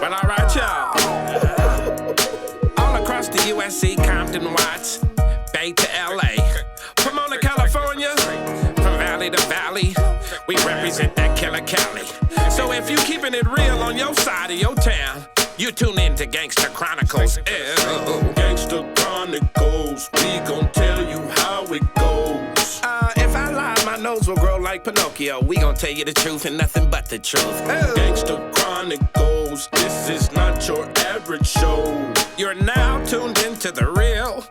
Well, all right, y'all. All across the USC, Compton, Watts, Bay to LA, Pomona, California, from valley to valley, we represent that killer Cali. So if you keeping it real on your side of your town, you tune in to Gangsta Chronicles. Gangsta Chronicles, we gon' tell you how it goes. If I lie, my nose will grow like Pinocchio. We gon' tell you the truth and nothing but the truth. Gangsta Chronicles, this is not your average show. You're now tuned into the real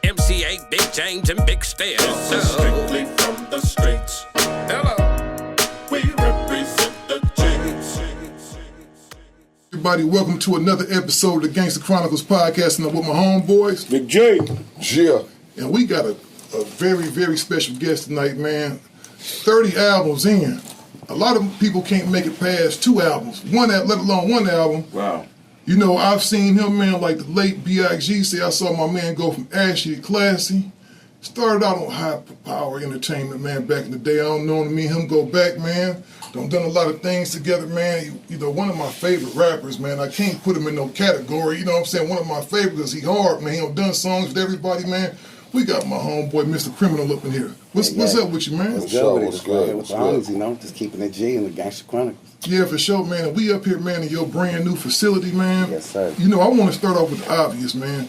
MC8, Big James, and Big Steel. This is strictly from the streets. Hello. We represent the James. Everybody, welcome to another episode of the Gangsta Chronicles podcast, and I'm with my homeboys, Big J. Yeah. And we got a very, very special guest tonight, man. 30 albums in. A lot of people can't make it past 2 albums, let alone 1 album. Wow. You know, I've seen him, man, like the late B.I.G. say, I saw my man go from ashy to classy. Started out on High Power Entertainment, man, back in the day. I don't know me and him go back, man. Done a lot of things together, man. You know, one of my favorite rappers, man. I can't put him in no category, you know what I'm saying? One of my favorites, he hard, man. He done songs with everybody, man. We got my homeboy, Mr. Criminal, up in here. What's up with you, man? What's good? What's good? With the homies, you know, just keeping it G in the Gangsta Chronicles. Yeah, for sure, man. And we up here, man, in your brand new facility, man. Yes, sir. You know, I want to start off with the obvious, man.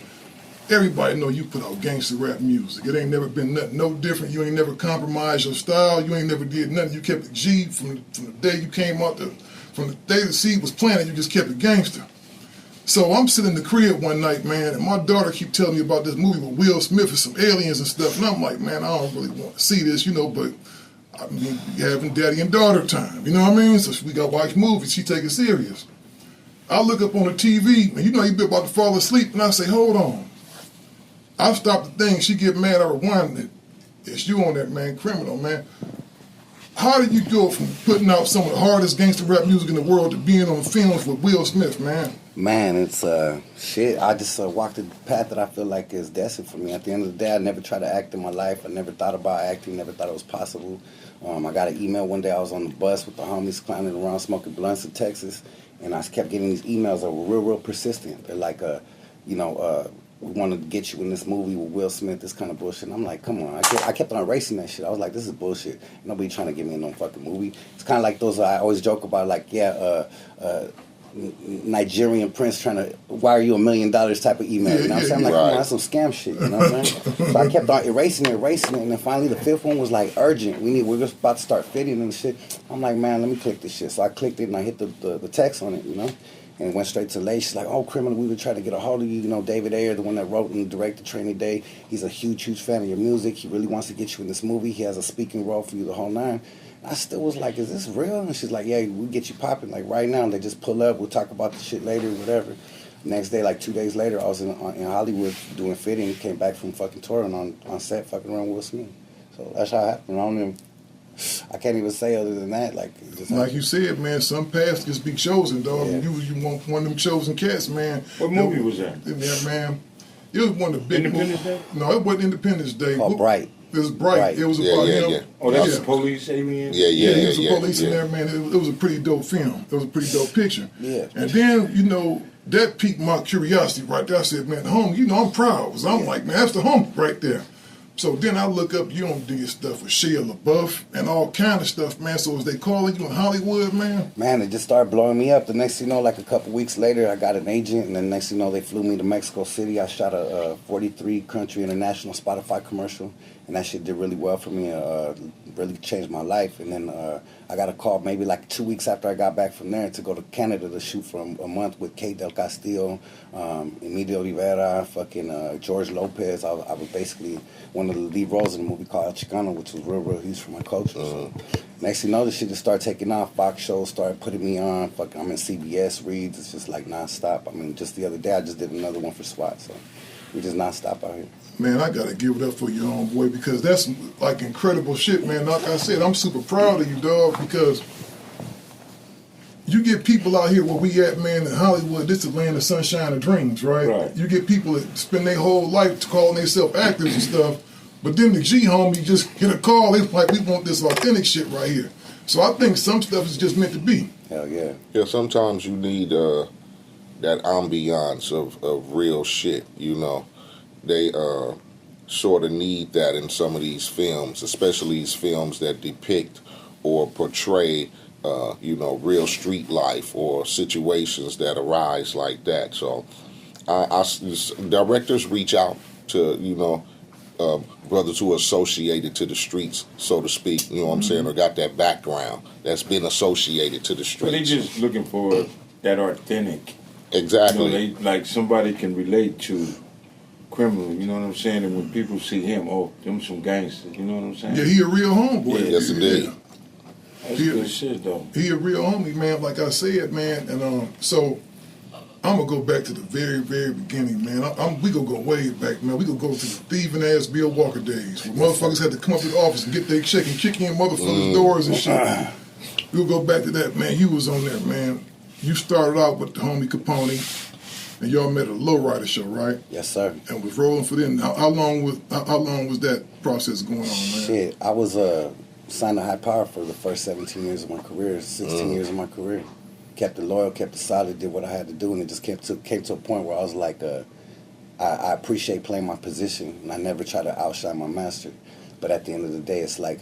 Everybody know you put out gangster rap music. It ain't never been nothing no different. You ain't never compromised your style. You ain't never did nothing. You kept it G from the day you came out, from the day the seed was planted, you just kept it gangster. So I'm sitting in the crib one night, man, and my daughter keep telling me about this movie with Wil Smiths and some aliens and stuff, and I'm like, man, I don't really want to see this, you know, but I mean, we having daddy and daughter time, you know what I mean? So we got to watch movies. She take it serious. I look up on the TV, and you know, you be about to fall asleep, and I say, hold on. I stopped the thing. She get mad. I rewind it. It's you on that, man. Criminal, man. How did you go from putting out some of the hardest gangster rap music in the world to being on films with Wil Smiths, man? Man, it's shit. I just walked the path that I feel like is destined for me. At the end of the day, I never tried to act in my life. I never thought about acting. Never thought it was possible. I got an email one day. I was on the bus with the homies clowning around, smoking blunts in Texas, and I kept getting these emails that were real persistent. They're like, we wanted to get you in this movie with Wil Smith, this kind of bullshit. And I'm like, come on. I kept on erasing that shit. I was like, this is bullshit. Nobody trying to get me in no fucking movie. It's kind of like those, I always joke about, like, Nigerian prince trying to wire you $1 million type of email. You know what I'm saying? I'm like, come on, that's some scam shit. You know what I'm saying? So I kept on erasing it. And then finally the 5th one was like urgent. We're just about to start fitting and shit. I'm like, man, let me click this shit. So I clicked it and I hit the text on it, you know? And it went straight to Lay. She's like, oh, Criminal, we were trying to get a hold of you. You know, David Ayer, the one that wrote and directed Training Day, he's a huge fan of your music. He really wants to get you in this movie. He has a speaking role for you the whole 9. I still was like, is this real? And she's like, yeah, we'll get you popping, like, right now. And they just pull up. We'll talk about the shit later, whatever. Next day, like 2 days later, I was in Hollywood doing fitting. Came back from fucking touring on set fucking around Wil Smith. So that's how it happened. I can't even say other than that. Like you said, man, some paths just be chosen, dog. Yeah. You want one of them chosen cats, man. What movie was that? Yeah, man. It was one of the big Independence Day? No, it wasn't Independence Day. Called Bright. It was Bright. It was about him. Yeah. Oh, that's the police alien? Yeah, he was the police in there, man. It was a pretty dope film. It was a pretty dope picture. Yeah. And then, you know, that piqued my curiosity right there. I said, man, the homie, you know, I'm proud. So I'm like, man, that's the homie right there. So then I look up, you don't do your stuff with Shia LaBeouf and all kind of stuff, man. So is they calling you in Hollywood, man? Man, it just started blowing me up. The next thing you know, like a couple weeks later, I got an agent, and then next thing you know, they flew me to Mexico City. I shot a 43-country international Spotify commercial, and that shit did really well for me. Really changed my life. And then I got a call maybe like 2 weeks after I got back from there to go to Canada to shoot for a month with Kate Del Castillo, Emilio Rivera, fucking George Lopez. I was basically one of the lead roles in a movie called El Chicano, which was real huge for my culture. So next thing you know, this shit just started taking off. Fox shows started putting me on. Fucking, I'm in CBS reads. It's just like nonstop. I mean, just the other day I just did another one for SWAT. So we just nonstop out here. Man, I gotta give it up for you, homeboy, because that's like incredible shit, man. Like I said, I'm super proud of you, dog, because you get people out here where we at, man, in Hollywood. This is the land of sunshine and dreams, right? You get people that spend their whole life calling themselves actors and stuff, but then the G homie just get a call. It's like, we want this authentic shit right here. So I think some stuff is just meant to be. Hell yeah. Yeah, sometimes you need that ambiance of real shit, you know. They sort of need that in some of these films, especially these films that depict or portray, you know, real street life or situations that arise like that. So directors reach out to, you know, brothers who are associated to the streets, so to speak, you know what I'm saying, or got that background that's been associated to the streets. But they just looking for that authentic. Exactly. You know, like somebody can relate to criminal, you know what I'm saying? And when people see him, oh, them some gangsters, you know what I'm saying? Yeah, he a real homeboy. Yeah, yes, indeed. Yeah. That's good shit, though. He a real homie, man, like I said, man. And so I'm going to go back to the very, very beginning, man. We going to go way back, man. We going to go to the thieving-ass Bill Walker days where motherfuckers had to come up to the office and get their check and kick in motherfuckers' doors and shit. We'll go back to that, man. You was on there, man. You started out with the homie Capon-E, and y'all met at a lowrider show, right? Yes, sir. And was rolling for them. How long was that process going on, man? Shit, I was signed to High Power for the first 17 years of my career, 16 years of my career. Kept it loyal, kept it solid, did what I had to do, and it just came to a point where I was like, I appreciate playing my position, and I never try to outshine my master. But at the end of the day, it's like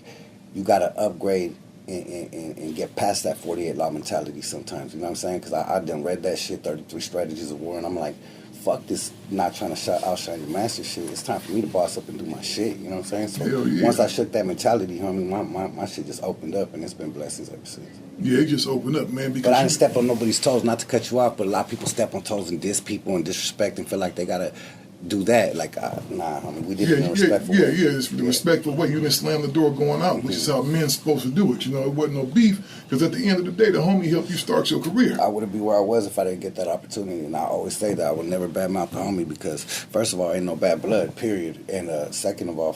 you got to upgrade and get past that 48 law mentality sometimes. You know what I'm saying? Because I done read that shit, 33 Strategies of War, and I'm like, fuck this not trying to outshine your master shit. It's time for me to boss up and do my shit. You know what I'm saying? So once I shook that mentality, homie, my shit just opened up, and it's been blessings ever since. Yeah, it just opened up, man. Because but I didn't step on nobody's toes, not to cut you off, but a lot of people step on toes and diss people and disrespect and feel like they gotta do that. Like, nah, I mean, we did it in a respectful way. It's the respectful way. You didn't slam the door going out, which is how men's supposed to do it. You know, it wasn't no beef, because at the end of the day, the homie helped you start your career. I wouldn't be where I was if I didn't get that opportunity, and I always say that I would never badmouth the homie, because first of all, ain't no bad blood, period, and second of all,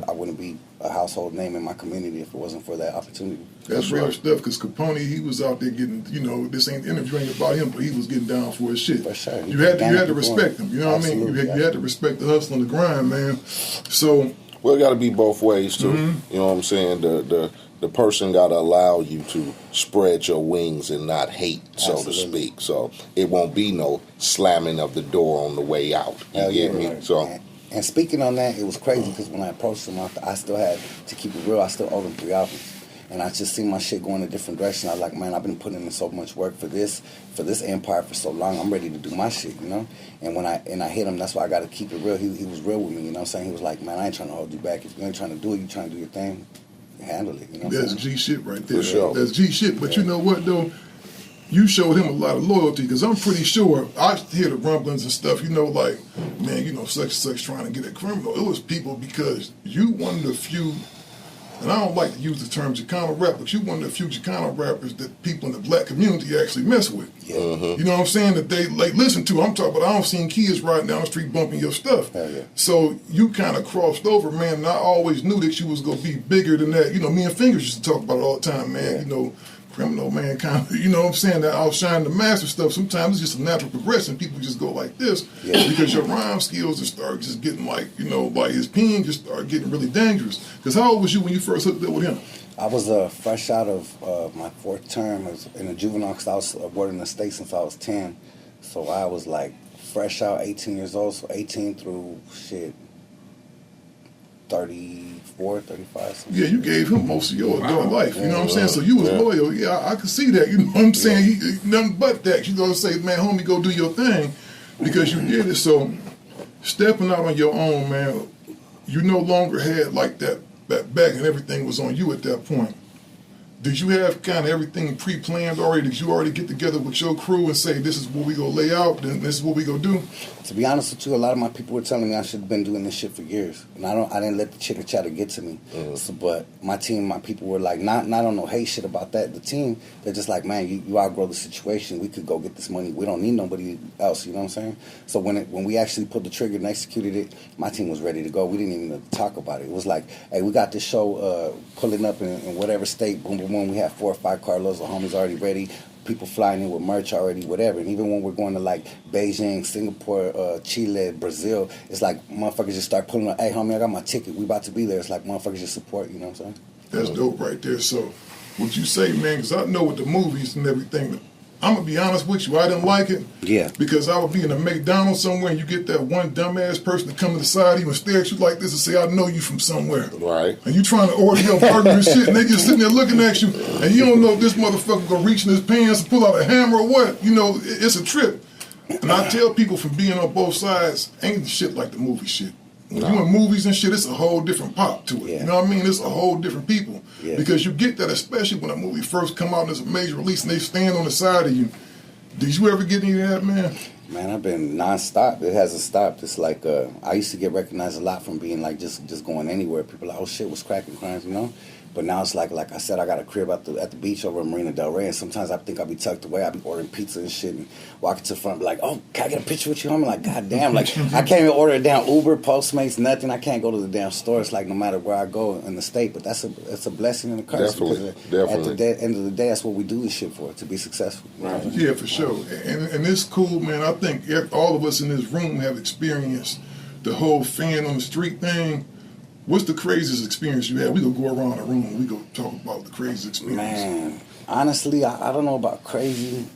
I wouldn't be a household name in my community if it wasn't for that opportunity. That's real stuff, because Capon-E, he was out there getting, you know, this ain't interviewing about him, but he was getting down for his shit. For sure. You had to respect him, you know what I mean? You had to respect the hustle and the grind, man. So... Well, it got to be both ways, too. You know what I'm saying? The person got to allow you to spread your wings and not hate, so to speak. So it won't be no slamming of the door on the way out. You get me? Right. So... And speaking on that, it was crazy, because when I approached him, I still had to keep it real. I still owed him 3 albums. And I just seen my shit going a different direction. I was like, man, I've been putting in so much work for this empire for so long. I'm ready to do my shit, you know? And when I hit him, that's why I got to keep it real. He was real with me, you know what I'm saying? He was like, man, I ain't trying to hold you back. If you ain't trying to do it, you trying to do your thing, handle it, you know what I'm saying? That's G shit right there. For sure. That's G shit. But you know what, though? You showed him a lot of loyalty, because I'm pretty sure, I hear the rumblings and stuff, you know, like, man, you know, such and such trying to get a criminal. It was people, because you one of the few, and I don't like to use the term Chicano rap, but you one of the few Chicano rappers that people in the black community actually mess with. Yeah. You know what I'm saying? That they like listen to. I'm talking about, I don't seen kids riding down the street bumping your stuff. Hell yeah. So you kind of crossed over, man, and I always knew that you was going to be bigger than that. You know, me and Fingers used to talk about it all the time, man. Yeah. You know, criminal, man, kind of, you know what I'm saying, that outshine the master stuff. Sometimes it's just a natural progression. People just go like this, because your rhyme skills just start just getting like, you know, like his pen just start getting really dangerous. Because how old was you when you first hooked up with him? I was fresh out of my 4th term. I was in a juvenile, because I was working in the state since I was 10. So I was like fresh out, 18 years old, so 18 through, 34, 35. Yeah, you gave him most of your adult life, you know what I'm saying? So you was loyal. Yeah, I could see that, you know what I'm saying? He, nothing but that. You know what I'm saying? Man, homie, go do your thing, because you did it. So stepping out on your own, man, you no longer had like that back, and everything was on you at that point. Did you have kind of everything pre-planned already? Did you already get together with your crew and say, this is what we gonna lay out, then this is what we gonna do? To be honest with you, a lot of my people were telling me I should have been doing this shit for years, and I didn't let the chitter chatter get to me. So, but my team, my people were like, not on no hate shit about that. The team, they're just like, man, you outgrow the situation. We could go get this money. We don't need nobody else. You know what I'm saying? So when we actually pulled the trigger and executed it, my team was ready to go. We didn't even talk about it. It was like, hey, we got this show pulling up in whatever state. Boom, boom, boom. We have 4 or 5 carloads of homies already ready. People flying in with merch already, whatever. And even when we're going to like Beijing, Singapore, Chile, Brazil, it's like motherfuckers just start pulling up, hey homie, I got my ticket, we about to be there. It's like motherfuckers just support, you know what I'm saying? That's dope right there. So what you say, man, because I know with the movies and everything, I'm gonna be honest with you, I didn't like it. Yeah. Because I would be in a McDonald's somewhere and you get that one dumbass person to come to the side of you and stare at you like this and say, I know you from somewhere. Right. And you trying to order your burger and shit, and they just sitting there looking at you, and you don't know if this motherfucker gonna reach in his pants and pull out a hammer or what. You know, it's a trip. And I tell people from being on both sides, ain't shit like the movie shit. When you in movies and shit, it's a whole different pop to it. Yeah. You know what I mean? It's a whole different people. Yeah. Because you get that, especially when a movie first come out and it's a major release and they stand on the side of you. Did you ever get any of that, man? Man, I've been nonstop. It hasn't stopped. It's like I used to get recognized a lot from being like just going anywhere. People are like, oh shit, what's cracking, crimes, you know? But now it's like I said, I got a crib at the beach over in Marina Del Rey, and sometimes I think I'll be tucked away. I'll be ordering pizza and shit, and walking to the front, be like, oh, can I get a picture with you, homie? Like, goddamn, like I can't even order a damn Uber, Postmates, nothing. I can't go to the damn store. It's like no matter where I go in the state, but that's a blessing and a curse. Definitely. At the end of the day, that's what we do this shit for, to be successful. Right. Yeah, for sure. And it's cool, man. I think all of us in this room have experienced the whole fan on the street thing. What's the craziest experience you had? We gonna go around the room and we go talk about the craziest experience. Man, honestly, I don't know about crazy.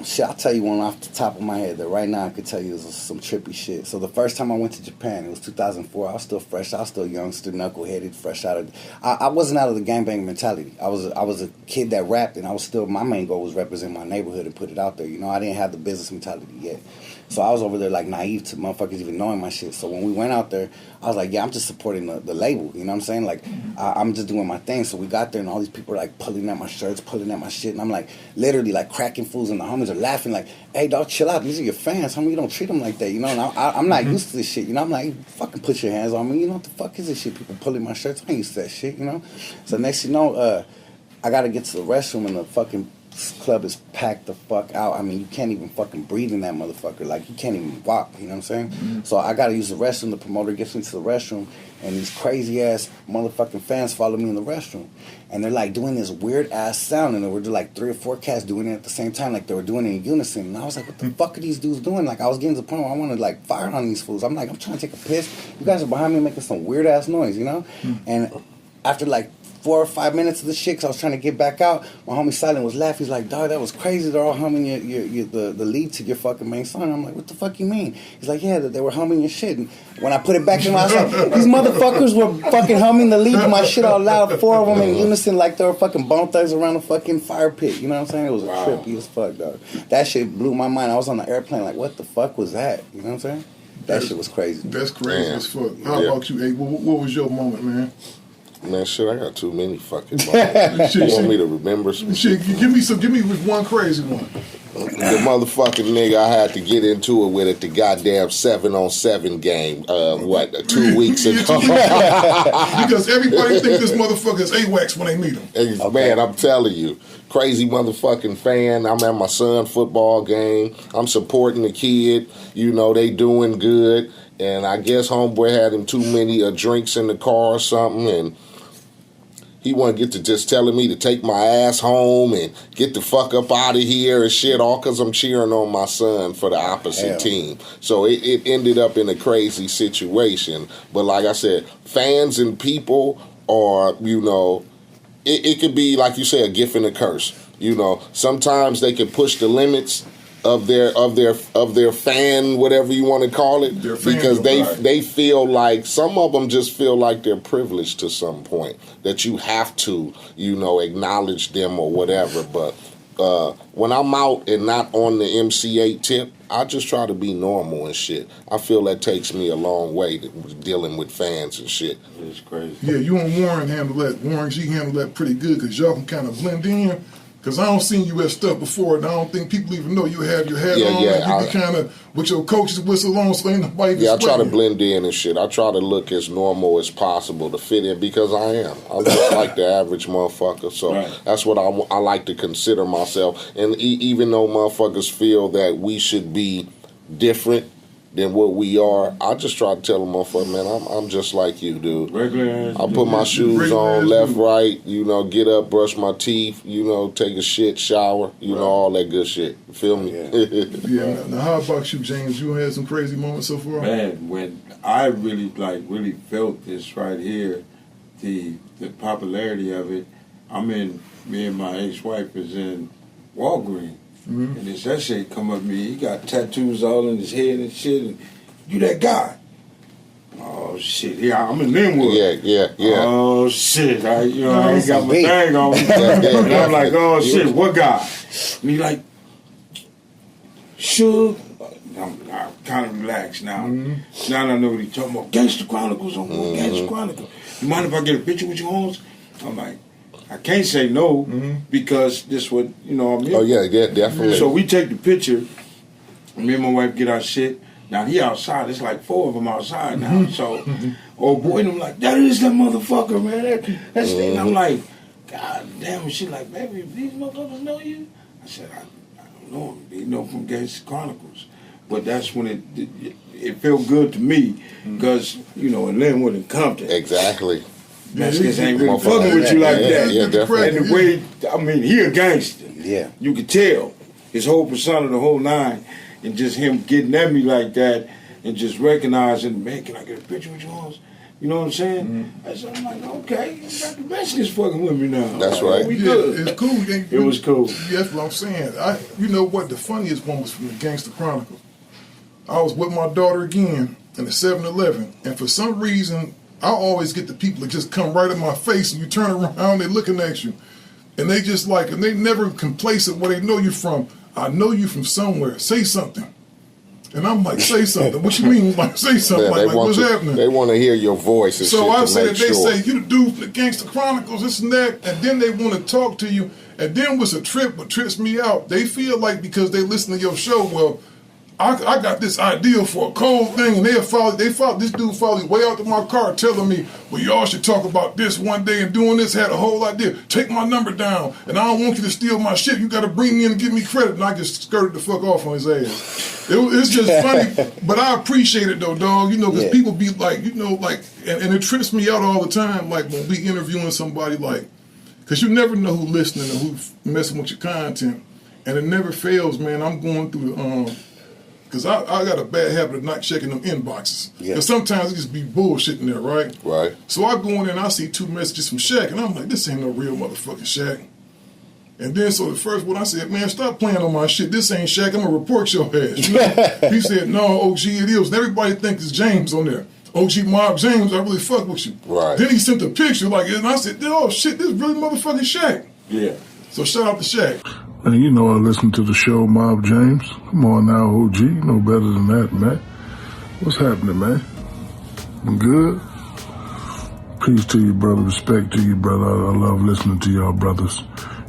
Shit, I'll tell you one off the top of my head that right now I could tell you is some trippy shit. So the first time I went to Japan, it was 2004. I was still fresh. I was still young, still knuckleheaded, fresh out of. I wasn't out of the gangbang mentality. I was a kid that rapped, and I was still. My main goal was represent my neighborhood and put it out there. You know, I didn't have the business mentality yet. So I was over there like naive to motherfuckers even knowing my shit. So when we went out there, I was like, yeah, I'm just supporting the label. You know what I'm saying? Like, I'm just doing my thing. So we got there and all these people are like pulling at my shirts, pulling at my shit. And I'm like literally like cracking fools and the homies are laughing like, hey, dog, chill out. These are your fans. Homie, you don't treat them like that. You know, and I'm not used to this shit. You know, I'm like, fucking put your hands on me. You know what the fuck is this shit? People pulling my shirts. I ain't used to that shit, you know? So next you know, I got to get to the restroom and the fucking club is packed the fuck out. I mean, you can't even fucking breathe in that motherfucker. Like, you can't even walk, you know what I'm saying? Mm-hmm. So I gotta use the restroom. The promoter gets me to the restroom, and these crazy-ass motherfucking fans follow me in the restroom. And they're, like, doing this weird-ass sound, and there were, like, 3 or 4 cats doing it at the same time, like, they were doing it in unison. And I was like, what the fuck are these dudes doing? Like, I was getting to the point where I wanted to, like, fire on these fools. I'm like, I'm trying to take a piss. You guys are behind me making some weird-ass noise, you know? Mm-hmm. And after, like, 4 or 5 minutes of the shit, cause I was trying to get back out. My homie Silent was laughing. He's like, dog, that was crazy. They're all humming the lead to your fucking main song. I'm like, what the fuck you mean? He's like, yeah, they were humming your shit. And when I put it back in, I was like, these motherfuckers were fucking humming the lead to my shit all loud. 4 of them in unison, like they were fucking bone thugs around the fucking fire pit. You know what I'm saying? It was trippy as fuck, dog. That shit blew my mind. I was on the airplane like, what the fuck was that? You know what I'm saying? That shit was crazy. That's crazy as fuck. How about you, A? What was your moment, man? Man, shit, I got too many fucking moments. You want me to remember some shit? Give me one crazy one. The motherfucking nigga I had to get into it with at the goddamn 7-on-7 game, 2 weeks ago. Because everybody think this motherfucker is AWACS when they meet him. Okay. Man, I'm telling you, crazy motherfucking fan. I'm at my son's football game. I'm supporting the kid. You know, they doing good. And I guess homeboy had him too many drinks in the car or something, and he wanted to get to just telling me to take my ass home and get the fuck up out of here and shit, all because I'm cheering on my son for the opposite team. So it ended up in a crazy situation. But like I said, fans and people are, you know, it could be, like you say, a gift and a curse. You know, sometimes they can push the limits of their fan, whatever you want to call it, because they feel like, some of them just feel like they're privileged to some point, that you have to, you know, acknowledge them or whatever. But when I'm out and not on the MC8 tip, I just try to be normal and shit. I feel that takes me a long way to dealing with fans and shit. It's crazy. Yeah, you and Warren handle that. Warren, she handled that pretty good because y'all can kind of blend in. Because I don't seen you at stuff before, and I don't think people even know you have your hat on. Yeah, you be kind of with your coach's whistle on, so ain't nobody. Yeah, I try to blend in and shit. I try to look as normal as possible to fit in, because I am. I'm just like the average motherfucker. So that's what I like to consider myself. And even though motherfuckers feel that we should be different than what we are, I just try to tell them, motherfucker, man, I'm just like you, dude. I put my shoes on, left, right, you know, get up, brush my teeth, you know, take a shit, shower, you know, all that good shit. You feel me? Yeah. Now, how about you, James? You had some crazy moments so far? Man, when I really felt this right here, the popularity of it, me and my ex-wife is in Walgreens. And this that shit come up to me. He got tattoos all in his head and shit. And you that guy? Oh shit! Yeah, I'm in Linwood. Yeah. Oh shit! I ain't got my thing on. And I'm like, oh shit, what guy? And he like, Suge. I'm kind of relaxed now. Now I know what he's talking about. Gangsta Chronicles on Gangsta Chronicles. You mind if I get a picture with you, Holmes? I'm like, I can't say no because this what I'm in. Oh yeah, definitely. So we take the picture. Me and my wife get our shit. Now he outside. It's like 4 of them outside now. So, old boy, and I'm like, that is that motherfucker, man. That's it. And I'm like, God damn. And she like, baby, these motherfuckers know you. I said, I don't know him. They know from Gangsta Chronicles. But that's when it felt good to me because in Linwood and Compton. Exactly. Mexicans ain't really fucking with you like that. Yeah, definitely. And the way, I mean, he a gangster. Yeah. You could tell his whole persona, the whole nine, and just him getting at me like that and just recognizing, man, can I get a picture with you, Holmes? You know what I'm saying? So I'm like, okay, you got the Mexicans fucking with me now. That's right. We good. It's cool. It was cool. That's what I'm saying. You know what? The funniest one was from the Gangsta Chronicles. I was with my daughter again in the 7-Eleven, and for some reason, I always get the people that just come right in my face, and you turn around, they're looking at you, and they just like, and they never complacent where they know you from. I know you from somewhere. Say something. And I'm like, say something. What you mean? Like, say something. Like what's happening? They want to hear your voice. And so shit I to say make that they sure. say, you the dude from the Gangsta Chronicles, this and that, and then they want to talk to you, and then what's a trip, what trips me out, they feel like because they listen to your show, well, I got this idea for a cold thing, and this dude followed way out to my car telling me, well, y'all should talk about this one day and doing this, had a whole idea. Take my number down, and I don't want you to steal my shit. You got to bring me in and give me credit. And I just skirted the fuck off on his ass. It's just funny, but I appreciate it though, dog, because people be like, and it trips me out all the time, like when we interviewing somebody, like, because you never know who's listening or who's messing with your content, and it never fails, man. I'm going through because I got a bad habit of not checking them inboxes. Because sometimes it just be bullshit in there, right? Right. So I go in there and I see 2 messages from Shaq, and I'm like, this ain't no real motherfucking Shaq. And then so the first one I said, man, stop playing on my shit. This ain't Shaq. I'm going to report your ass. He said, no, OG, it is. And everybody thinks it's James on there. OG Mob James, I really fuck with you. Right. Then he sent a picture and I said, oh shit, this is really motherfucking Shaq. Yeah. So shout out to Shaq. Man, I listen to the show, Mob James. Come on now, OG. You know better than that, man. What's happening, man? I'm good? Peace to you, brother. Respect to you, brother. I love listening to y'all brothers.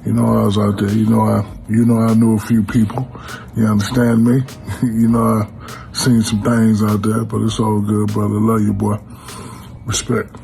I was out there. I knew a few people. You understand me? I seen some things out there, but it's all good, brother. Love you, boy. Respect.